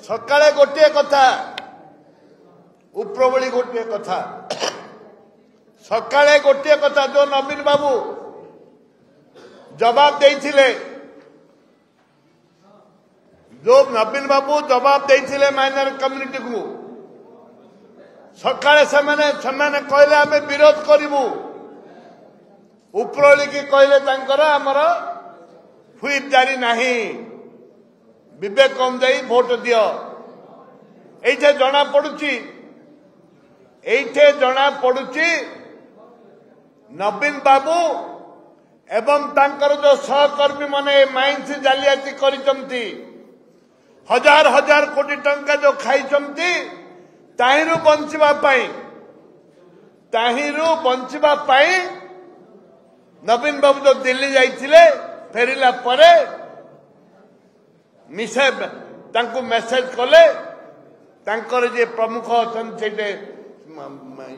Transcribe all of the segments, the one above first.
सकाळे गोटे कथा उपरबली गोटे कथा सकाळे गोटे कथा जो नवीन बाबू जवाब देइथिले जो नवीन बाबू जवाब देइथिले माइनर कम्युनिटी को सकाळे सेमाने कहले आमे विरोध करिवु उपरबली की कहले तांकर हमर हुईप जारी नाही विवेक अनुजाई भोट दियो एठे जना पड़ुची नवीन बाबू एवं तांकर जो सहकर्मी माने माइंस जालियाती करिसंती हजार हजार कोटी टंका जो खाइसंती ताहिरु बंचिबा पाई नवीन बाबू जो दिल्ली जाइथिले फेरिला परे मेसेज कले तांकर जे प्रमुख अच्छे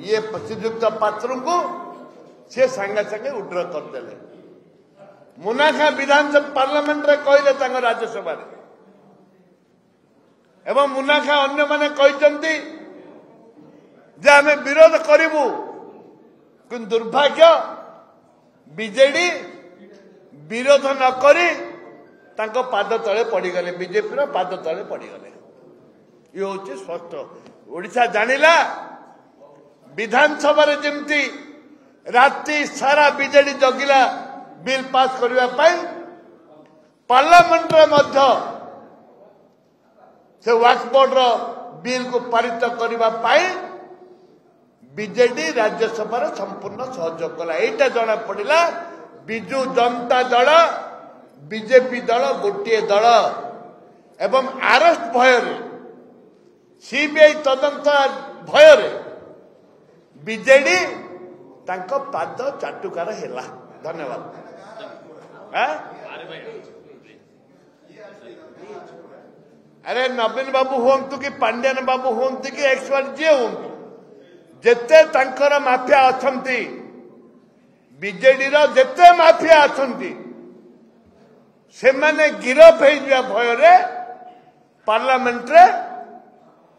ये श्रीयुक्त पात्र को से सांगे सांगे उड्र करदे मुनाखा विधानसभा पार्लियामेंट रे कहले राज्यसभा एवं मुनाखा अन्य माने कहते जे आमे विरोध करिवु कि दुर्भाग्य बीजेडी विरोध न करी तांको पाद तले पड़गले बीजेपी रो पाद तले पड़गले ये हूँ स्पष्ट ओडिशा जानिला विधानसभा जमती राति सारा बीजेडी जगिला बिल पास करने पार्लियामेंट मध्य से वक्फ बोर्ड रो बिल को पारित करने बीजेडी राज्यसभा संपूर्ण सहयोग कला एटा जना पड़ा बिजु जनता दल बीजेपी दल गोटे दल एवं अरेस्ट भय सीबीआई तदंत भय बीजेडी तांको पाद चाटुकार हेला। धन्यवाद। अरे नवीन बाबू हूँ कि पांड्यान बाबू हूँ कि एक्सपर्ट जी हूँ जेते तांकर माफिया अछंती बीजेडी रो जेते माफिया अछंती से माने गिरफ हो भय पार्लियामेंट रे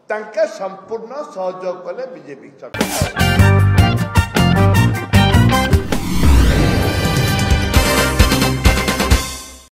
तांके संपूर्ण सहयोग कले बीजेपी सरकार।